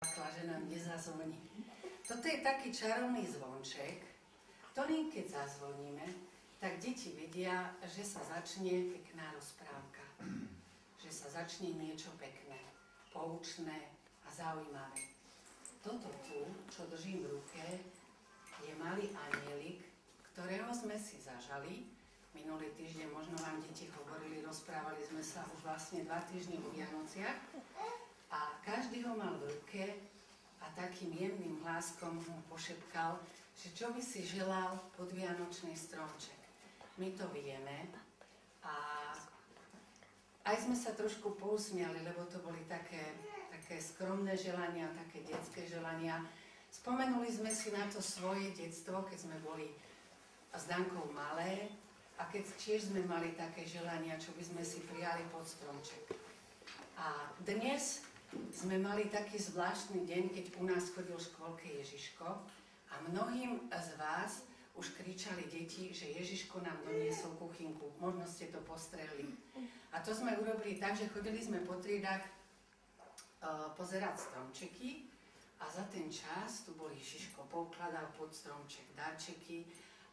že nám nezazvoní. Toto je taký čarovný zvonček, ktorým keď zazvoníme, tak deti vedia, že sa začne pekná rozprávka. Že sa začne niečo pekné, poučné a zaujímavé. Toto tu, čo držím v ruke, je malý anielik, ktorého sme si zažali. Minulý týždeň možno vám deti hovorili, rozprávali sme sa už vlastne 2 týždne o Vianociach. A každý ho mal v ruke a takým jemným hláskom mu pošepkal, že čo by si želal pod vianočný stromček. My to vieme a aj sme sa trošku pousmiali, lebo to boli také skromné želania, také detské želania. Spomenuli sme si na to svoje detstvo, keď sme boli s Dankou malé a keď tiež sme mali také želania, čo by sme si prijali pod stromček. A dnes sme mali taký zvláštny deň, keď u nás chodil v škôlke Ježiško a mnohým z vás už kričali deti, že Ježiško nám doniesol kuchynku. Možno ste to postrehli. A to sme urobili tak, že chodili sme po triedách pozerať stromčeky a za ten čas tu bol Ježiško, poukladal pod stromček darčeky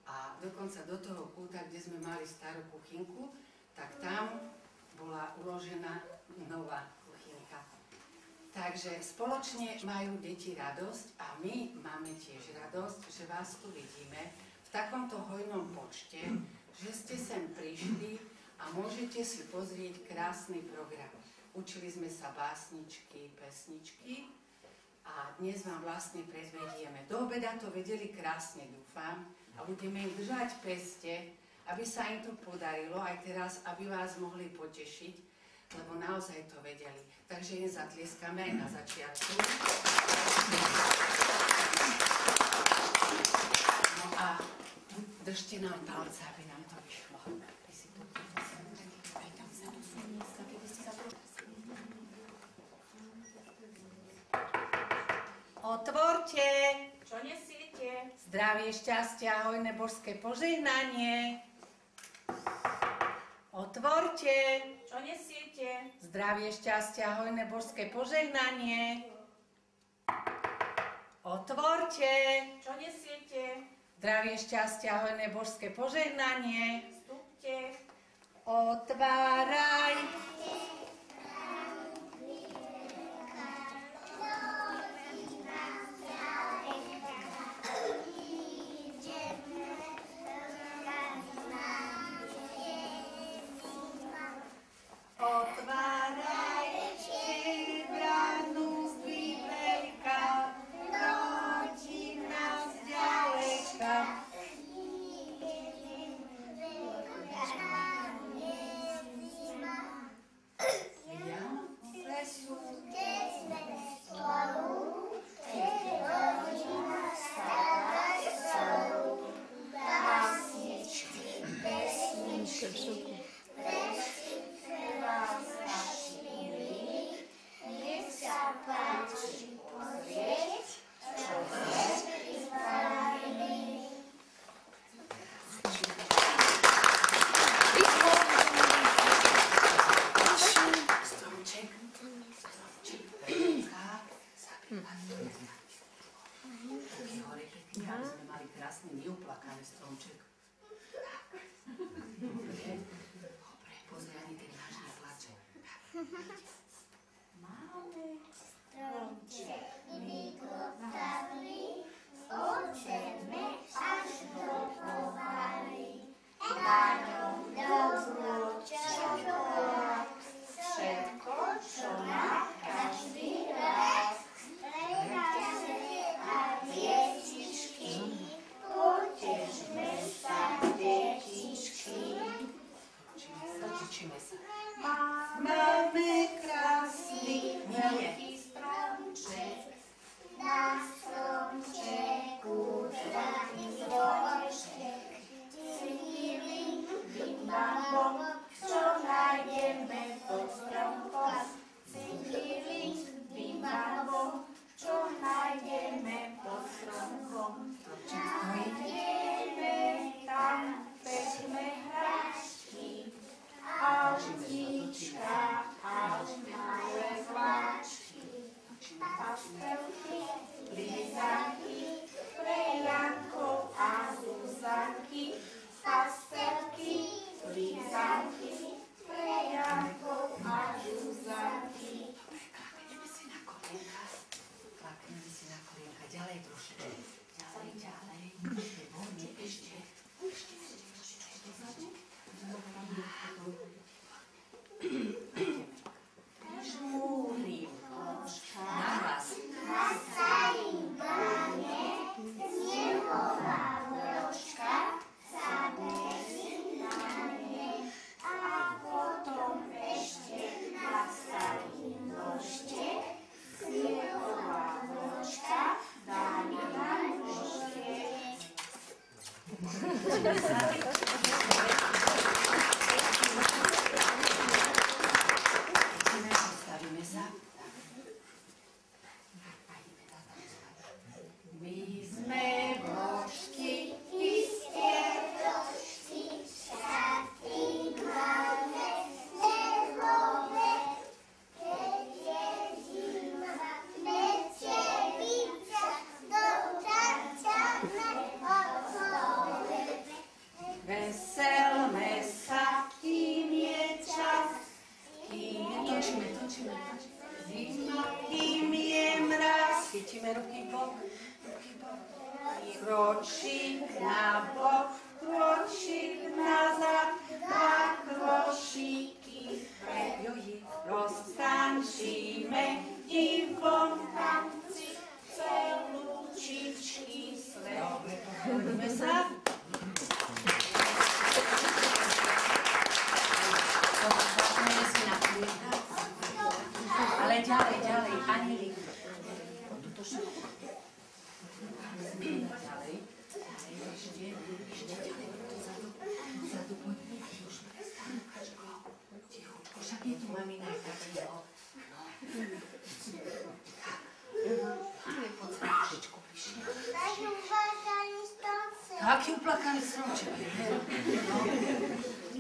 a dokonca do toho kúta, kde sme mali starú kuchynku, tak tam bola uložená nová kuchynka. Takže spoločne majú deti radosť a my máme tiež radosť, že vás tu vidíme v takomto hojnom počte, že ste sem prišli a môžete si pozrieť krásny program. Učili sme sa básničky, pesničky a dnes vám vlastne predvedieme. Do obeda to vedeli krásne, dúfam, a budeme im držať peste, aby sa im to podarilo aj teraz, aby vás mohli potešiť, lebo naozaj to vedeli. Takže im zatlieskame aj na začiatku. No a držte nám palce, aby nám to vyšlo. Otvorte! Čo nesiete? Zdravie, šťastie a hojné božské požehnanie. Otvorte! Čo nesiete? Zdravie, šťastie a hojné božské požehnanie. Otvorte! Čo nesiete? Zdravie, šťastie a hojné božské požehnanie. Vstupte. Otváraj! Otváraj bránu zdvih veľká, rodina zďaleka. Vianoce sú, keď sme spolu, keď rodina stáva spolu. Básničky, pesničky, vás naši milí, nech sa páči pozrieť, čo sme pripravili. Stromček, veľká, zapívaný. Taký hore pekný, aby sme mali krásny, neuplakaný stromček. Dobre, pozri, ani ten náš neplače. Máme stromček vykopali, od zeme až do povaly. Na ňom dobro, čokolád, všetko, čo má každý raz. Reťaze a vietičky, potežme sa, detičky. Točíme sa. Máme krásny veľký stromček, lízanky pre Janko a Zuzanky, pastelky, lízanky pre Janko a Zuzanky. Klakneme si na kolienka. Klakneme si na kolienka. Ďalej trošku. Ďalej. Poďme ešte. Žmúrim očka. Nahlas. Na starým bráne snehová vločka sadne si na mne a potom ešte na starý nožtek snehová vločka dá mi na nožtek. Postavíme sa. My sme vločky, Isté vločky, šaty máme snehové. Keď je zima, meteorica, dotáčame okolo. veselme sa, kým je čas. Točíme. Zima, kým je mraz. Chytíme ruky bok. Kročík na bok, kročík nazad, dva kročíky vpred. Roztančíme divom tanci celú čičký svet. Poďme sa. Klakneme si na kolienka. Ale ďalej, anielík. Ďalej, ešte ďalej, dozadu, poďme, už prestaň, Kačko, ticho, však je tu mamina, tak ticho, poď sa trošičku bližšie. Taký uplakaný stromček. Taký uplakaný stromček, no,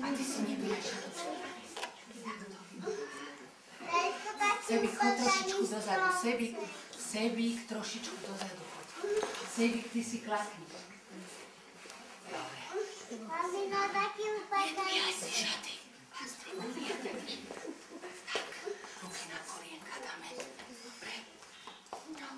a ty si nebíjaš, Sebík, choď trošičku dozadu, Sebík, trošičku dozadu, poď. Sebík, ty si klakni. Dobre. Mamino, taký uplakaný. Nebíjaj si šaty. Tak, ruky na kolienka dáme. Dobre. No.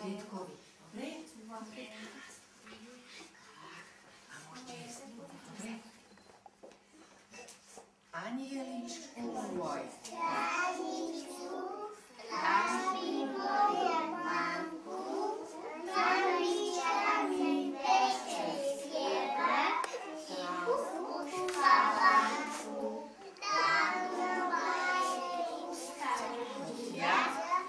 Detkovi. Dobre? A môžete ísť. Dobre? Anieličku môj. Strážničku, stráži moja mamku, za myšami večer spieva, tichu uspávanku. Tam majú starudia,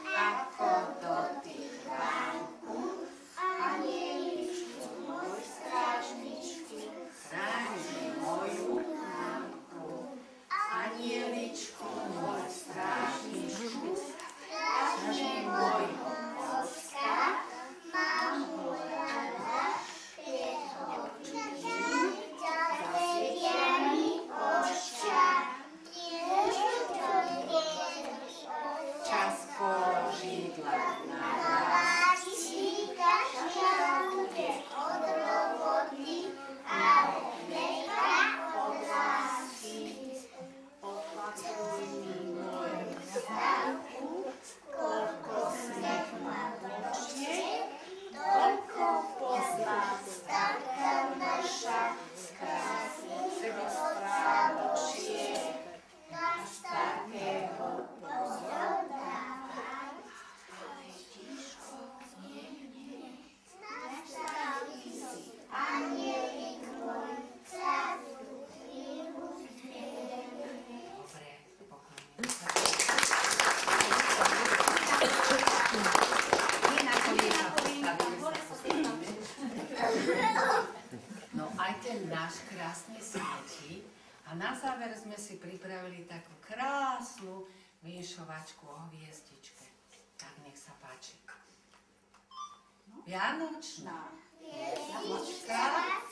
ako dotyk vánku. Anieličku môj, strážničku, Chráni moju mamku. Anieličku môj, strážničku. Chráni moju Ocka, mám ho rada, jeho zavedia mi ošťa, tiež to čas požidla na láči, každá bude od roboty, ale nechá od lásky. Opakuj mi moju stavku, Koľko sneh ma dočie, toľko poznám stavka naša, krásne rozprávočie, náš takého pozordávaj, ale tiško nie, nastavky si, anielik môj, celú chvíľu Dobre, pokojne. No aj ten náš krásne svieti a na záver sme si pripravili takú krásnu vinšovačku o hviezdičke. Tak nech sa páči. Vianočná hviezdička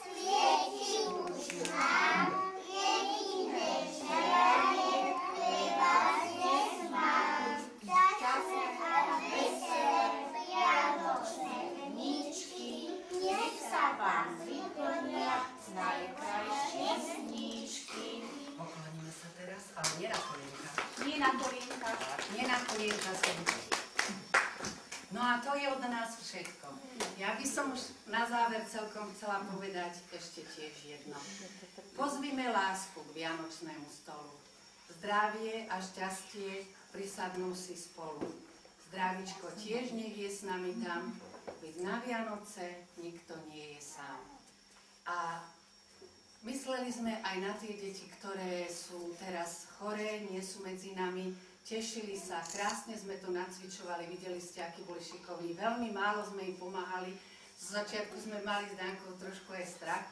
svieti už nám, jediné želanie pre vás dnes mám. Šťastné a veselé vianočné dničky, nech sa vám vyplnia najkrajšie sníčky. Pokloníme sa teraz, ale nie na kolienka. Nie na kolienka. Nie na kolienka sedíte. No a to je od nás všetko. Ja by som už na záver celkom chcela povedať ešte tiež jedno. Pozvime lásku k vianočnému stolu. Zdravie a šťastie prisadnú si spolu. Zdravičko tiež nech je s nami tam, veď na Vianoce nikto nie je sám. A mysleli sme aj na tie deti, ktoré sú teraz choré, nie sú medzi nami. Tešili sa, krásne sme to nacvičovali, videli ste, akí boli šikovní. Veľmi málo sme im pomáhali. Z začiatku sme mali s Dankou trošku aj strach,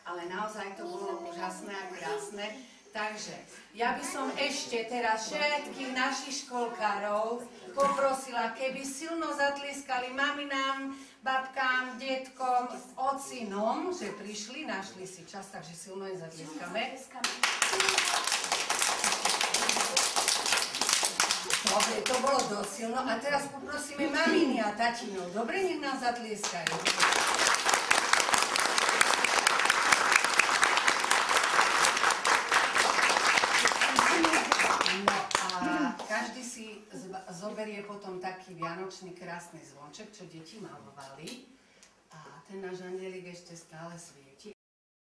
ale naozaj to bolo úžasné a krásne. Takže ja by som ešte teraz všetkých našich školkárov poprosila, keby silno zatlieskali maminám, babkám, detkom, ocinom, že prišli, našli si čas, takže silno im zatlieskame. Dobre, to bolo dosť silno. A teraz poprosíme maminy a tatinov. Dobre, nech nám zatlieskajú. No a každý si zoberie potom taký vianočný krásny zvonček, čo deti malovali. A ten náš anjelik ešte stále svieti.